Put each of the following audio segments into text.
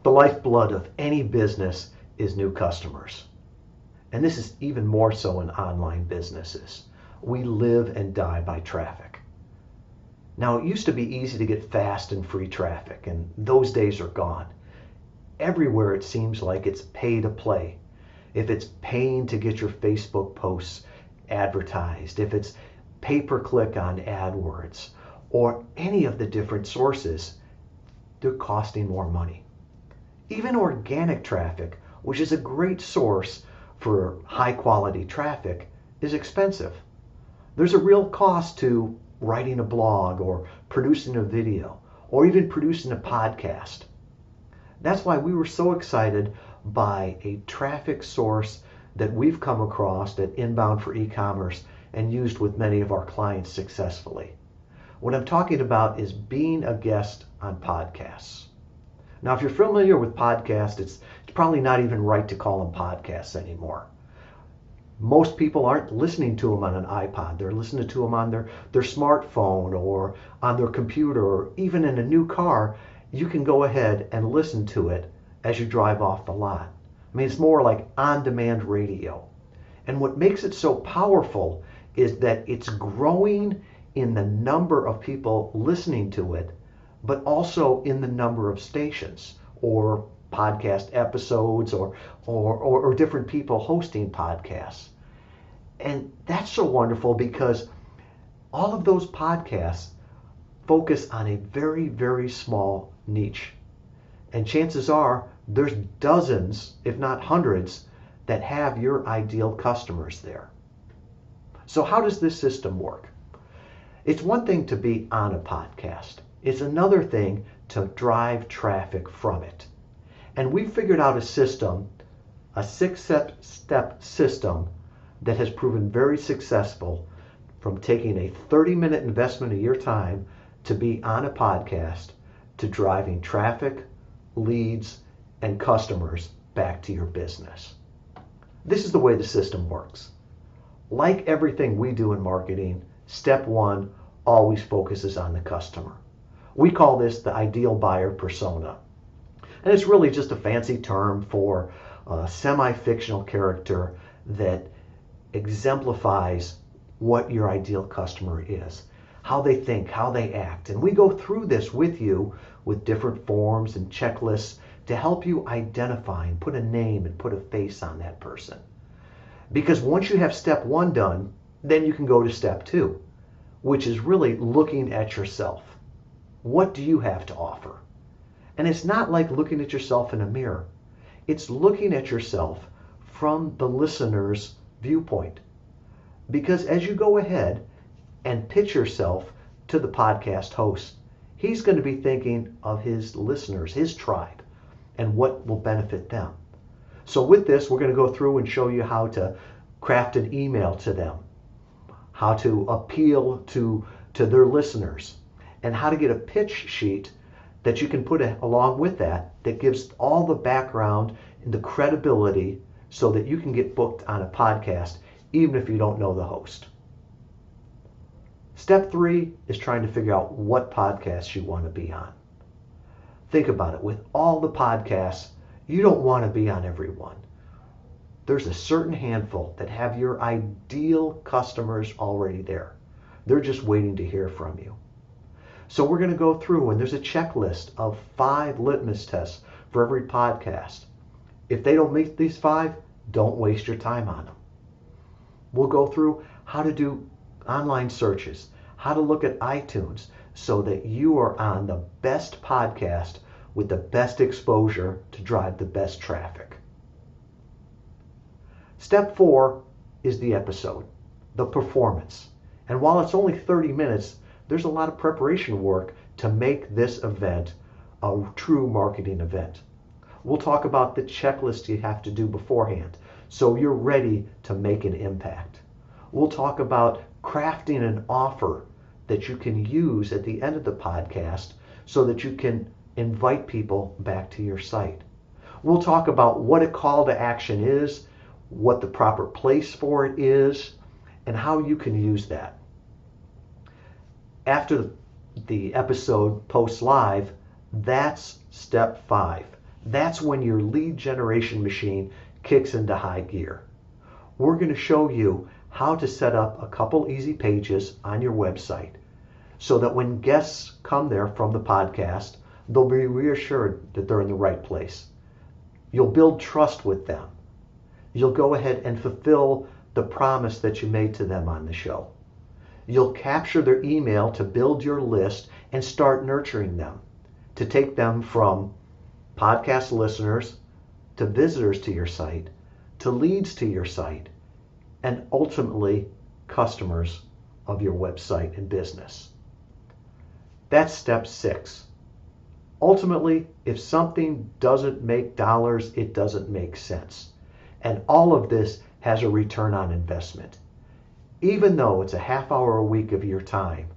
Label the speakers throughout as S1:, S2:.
S1: The lifeblood of any business is new customers. And this is even more so in online businesses. We live and die by traffic. Now, it used to be easy to get fast and free traffic, and those days are gone. Everywhere it seems like it's pay to play. If it's paying to get your Facebook posts advertised, if it's pay-per-click on AdWords, or any of the different sources, they're costing more money. Even organic traffic, which is a great source for high-quality traffic, is expensive. There's a real cost to writing a blog or producing a video or even producing a podcast. That's why we were so excited by a traffic source that we've come across at Inbound for E-commerce and used with many of our clients successfully. What I'm talking about is being a guest on podcasts. Now, if you're familiar with podcasts, it's probably not even right to call them podcasts anymore. Most people aren't listening to them on an iPod. They're listening to them on their smartphone or on their computer, or even in a new car. You can go ahead and listen to it as you drive off the lot. I mean, it's more like on-demand radio. And what makes it so powerful is that it's growing in the number of people listening to it, but also in the number of stations or podcast episodes or different people hosting podcasts. And that's so wonderful because all of those podcasts focus on a very, very small niche. And chances are there's dozens, if not hundreds, that have your ideal customers there. So how does this system work? It's one thing to be on a podcast. It's another thing to drive traffic from it. And we figured out a system, a 6-step system that has proven very successful, from taking a 30-minute investment of your time to be on a podcast to driving traffic, leads, and customers back to your business. This is the way the system works. Like everything we do in marketing, step one always focuses on the customer. We call this the ideal buyer persona. And it's really just a fancy term for a semi-fictional character that exemplifies what your ideal customer is, how they think, how they act. And we go through this with you with different forms and checklists to help you identify and put a name and put a face on that person. Because once you have step one done, then you can go to step two, which is really looking at yourself. What do you have to offer? And it's not like looking at yourself in a mirror. It's looking at yourself from the listener's viewpoint. Because as you go ahead and pitch yourself to the podcast host, he's going to be thinking of his listeners, his tribe, and what will benefit them. So with this, we're going to go through and show you how to craft an email to them, how to appeal to their listeners, and how to get a pitch sheet that you can put along with that gives all the background and the credibility so that you can get booked on a podcast even if you don't know the host. Step three is trying to figure out what podcasts you want to be on. Think about it. With all the podcasts, you don't want to be on every one. There's a certain handful that have your ideal customers already there. They're just waiting to hear from you. So we're going to go through, and there's a checklist of 5 litmus tests for every podcast. If they don't meet these 5, don't waste your time on them. We'll go through how to do online searches, how to look at iTunes so that you are on the best podcast with the best exposure to drive the best traffic. Step 4 is the episode, the performance. And while it's only 30 minutes, there's a lot of preparation work to make this event a true marketing event. We'll talk about the checklist you have to do beforehand so you're ready to make an impact. We'll talk about crafting an offer that you can use at the end of the podcast so that you can invite people back to your site. We'll talk about what a call to action is, what the proper place for it is, and how you can use that. After the episode posts live, that's step 5. That's when your lead generation machine kicks into high gear. We're going to show you how to set up a couple easy pages on your website so that when guests come there from the podcast, they'll be reassured that they're in the right place. You'll build trust with them. You'll go ahead and fulfill the promise that you made to them on the show. You'll capture their email to build your list and start nurturing them, to take them from podcast listeners to visitors to your site, to leads to your site, and ultimately customers of your website and business. That's step 6. Ultimately, if something doesn't make dollars, it doesn't make sense. And all of this has a return on investment. Even though it's a half hour a week of your time,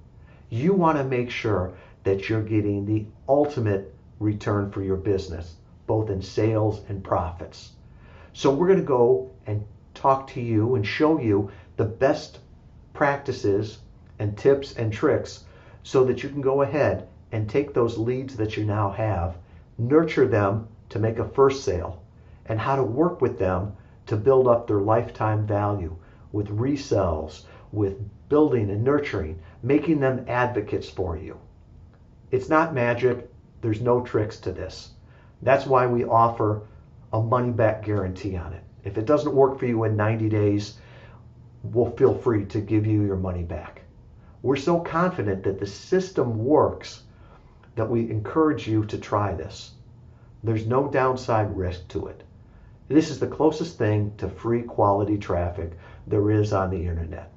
S1: you want to make sure that you're getting the ultimate return for your business, both in sales and profits. So we're going to go and talk to you and show you the best practices and tips and tricks so that you can go ahead and take those leads that you now have, nurture them to make a first sale, and how to work with them to build up their lifetime value with resells, with building and nurturing, making them advocates for you. It's not magic. There's no tricks to this. That's why we offer a money-back guarantee on it. If it doesn't work for you in 90 days, we'll feel free to give you your money back. We're so confident that the system works that we encourage you to try this. There's no downside risk to it. This is the closest thing to free quality traffic there is on the internet.